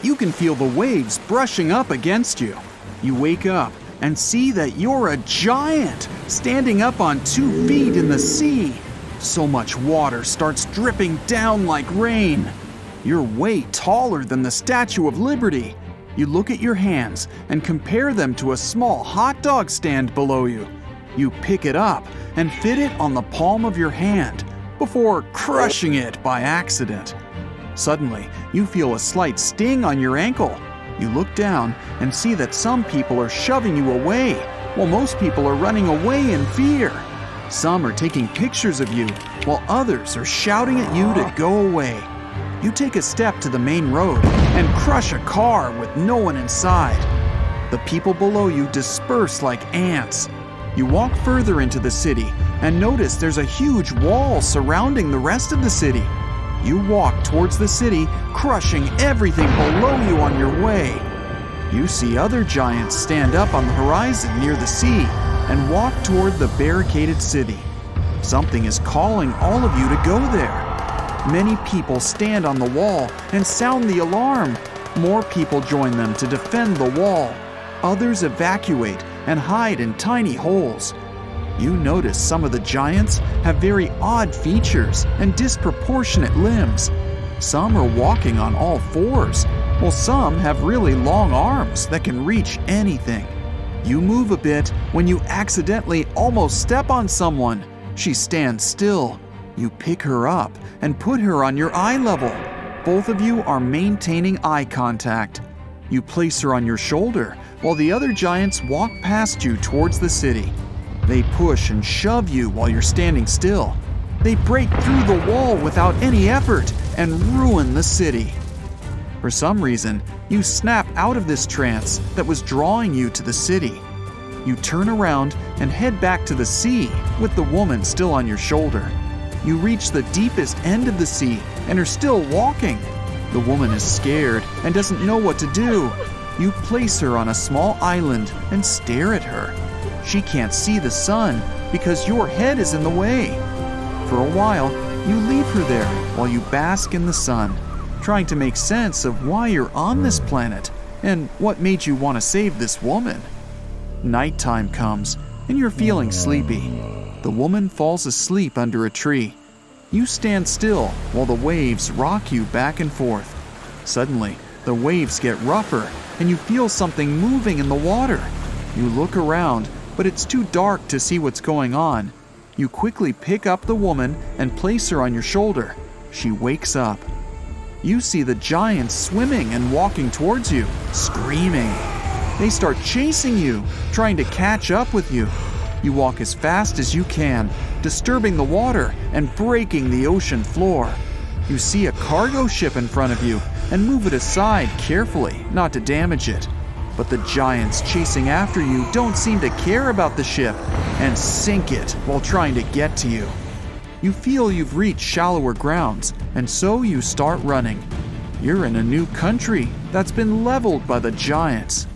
you can feel the waves brushing up against you. You wake up and see that you're a giant standing up on 2 feet in the sea. So much water starts dripping down like rain. You're way taller than the Statue of Liberty. You look at your hands and compare them to a small hot dog stand below you. You pick it up and fit it on the palm of your hand before crushing it by accident. Suddenly, you feel a slight sting on your ankle. You look down and see that some people are shoving you away, while most people are running away in fear. Some are taking pictures of you, while others are shouting at you to go away. You take a step to the main road and crush a car with no one inside. The people below you disperse like ants. You walk further into the city and notice there's a huge wall surrounding the rest of the city. You walk towards the city, crushing everything below you on your way. You see other giants stand up on the horizon near the sea and walk toward the barricaded city. Something is calling all of you to go there. Many people stand on the wall and sound the alarm. More people join them to defend the wall. Others evacuate and hide in tiny holes. You notice some of the giants have very odd features and disproportionate limbs. Some are walking on all fours, while some have really long arms that can reach anything. You move a bit when you accidentally almost step on someone. She stands still. You pick her up and put her on your eye level. Both of you are maintaining eye contact. You place her on your shoulder while the other giants walk past you towards the city. They push and shove you while you're standing still. They break through the wall without any effort and ruin the city. For some reason, you snap out of this trance that was drawing you to the city. You turn around and head back to the sea with the woman still on your shoulder. You reach the deepest end of the sea and are still walking. The woman is scared and doesn't know what to do. You place her on a small island and stare at her. She can't see the sun because your head is in the way. For a while, you leave her there while you bask in the sun, trying to make sense of why you're on this planet and what made you want to save this woman. Nighttime comes and you're feeling sleepy. The woman falls asleep under a tree. You stand still while the waves rock you back and forth. Suddenly, the waves get rougher and you feel something moving in the water. You look around, but it's too dark to see what's going on. You quickly pick up the woman and place her on your shoulder. She wakes up. You see the giants swimming and walking towards you, screaming. They start chasing you, trying to catch up with you. You walk as fast as you can, disturbing the water and breaking the ocean floor. You see a cargo ship in front of you and move it aside carefully, not to damage it. But the giants chasing after you don't seem to care about the ship and sink it while trying to get to you. You feel you've reached shallower grounds, and so you start running. You're in a new country that's been leveled by the giants.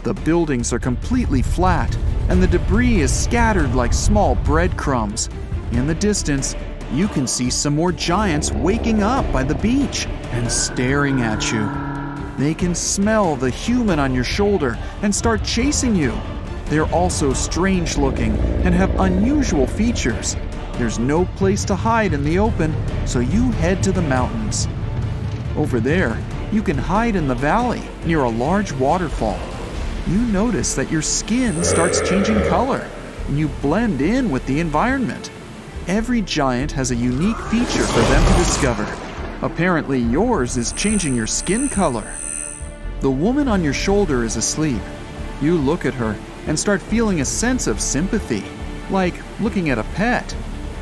The buildings are completely flat, and the debris is scattered like small breadcrumbs. In the distance, you can see some more giants waking up by the beach and staring at you. They can smell the human on your shoulder and start chasing you. They're also strange looking and have unusual features. There's no place to hide in the open, so you head to the mountains. Over there, you can hide in the valley near a large waterfall. You notice that your skin starts changing color, and you blend in with the environment. Every giant has a unique feature for them to discover. Apparently yours is changing your skin color. The woman on your shoulder is asleep. You look at her and start feeling a sense of sympathy, like looking at a pet.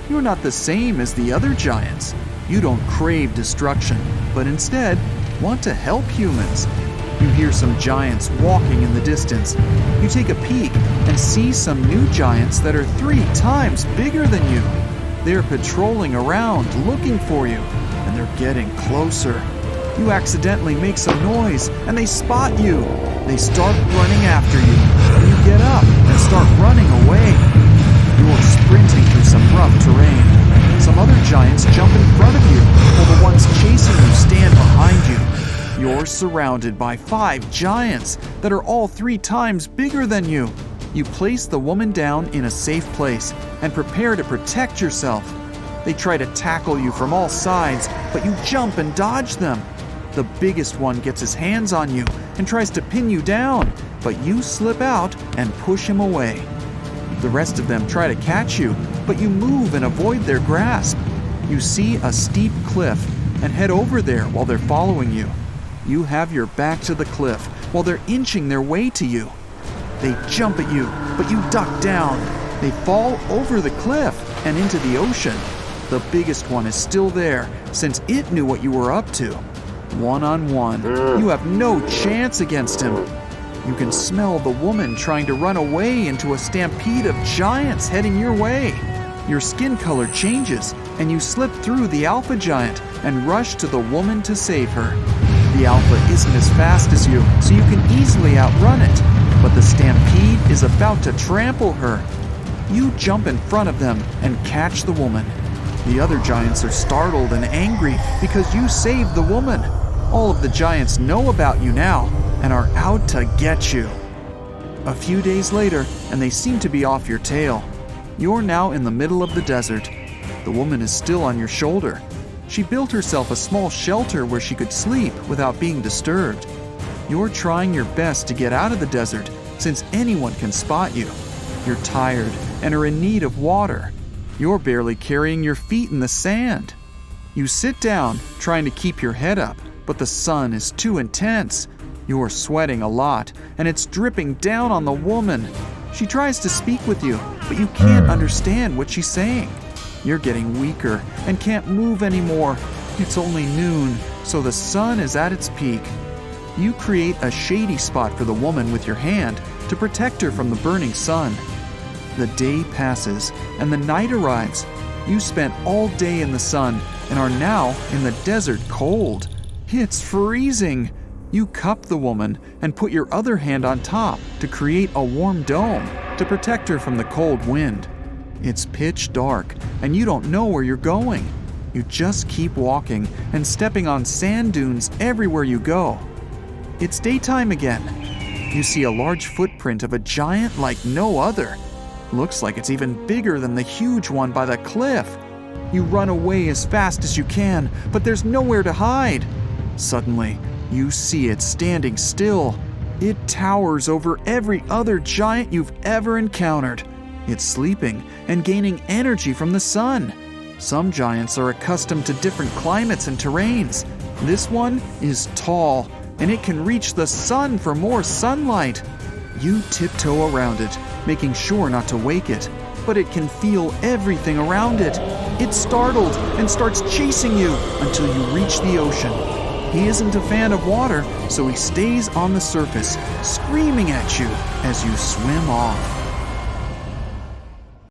You're not the same as the other giants. You don't crave destruction, but instead want to help humans. You hear some giants walking in the distance. You take a peek and see some new giants that are 3 times bigger than you. They're patrolling around looking for you, and they're getting closer. You accidentally make some noise and they spot you. They start running after you, and you get up and start running away. You're sprinting through some rough terrain. Some other giants jump in front of you, while the ones chasing you stand behind you. You're surrounded by 5 giants that are all 3 times bigger than you. You place the woman down in a safe place and prepare to protect yourself. They try to tackle you from all sides, but you jump and dodge them. The biggest one gets his hands on you and tries to pin you down, but you slip out and push him away. The rest of them try to catch you, but you move and avoid their grasp. You see a steep cliff and head over there while they're following you. You have your back to the cliff while they're inching their way to you. They jump at you, but you duck down. They fall over the cliff and into the ocean. The biggest one is still there since it knew what you were up to. One-on-one, you have no chance against him. You can smell the woman trying to run away into a stampede of giants heading your way. Your skin color changes, and you slip through the alpha giant and rush to the woman to save her. The alpha isn't as fast as you, so you can easily outrun it, but the stampede is about to trample her. You jump in front of them and catch the woman. The other giants are startled and angry because you saved the woman. All of the giants know about you now and are out to get you. A few days later, and they seem to be off your tail. You're now in the middle of the desert. The woman is still on your shoulder. She built herself a small shelter where she could sleep without being disturbed. You're trying your best to get out of the desert since anyone can spot you. You're tired and are in need of water. You're barely carrying your feet in the sand. You sit down, trying to keep your head up, but the sun is too intense. You're sweating a lot, and it's dripping down on the woman. She tries to speak with you, but you can't understand what she's saying. You're getting weaker and can't move anymore. It's only noon, so the sun is at its peak. You create a shady spot for the woman with your hand to protect her from the burning sun. The day passes, and the night arrives. You spent all day in the sun and are now in the desert cold. It's freezing. You cup the woman and put your other hand on top to create a warm dome to protect her from the cold wind. It's pitch dark, and you don't know where you're going. You just keep walking and stepping on sand dunes everywhere you go. It's daytime again. You see a large footprint of a giant like no other. Looks like it's even bigger than the huge one by the cliff. You run away as fast as you can, but there's nowhere to hide. Suddenly, you see it standing still. It towers over every other giant you've ever encountered. It's sleeping and gaining energy from the sun. Some giants are accustomed to different climates and terrains. This one is tall, and it can reach the sun for more sunlight. You tiptoe around it, making sure not to wake it, but it can feel everything around it. It's startled and starts chasing you until you reach the ocean. He isn't a fan of water, so he stays on the surface, screaming at you as you swim off.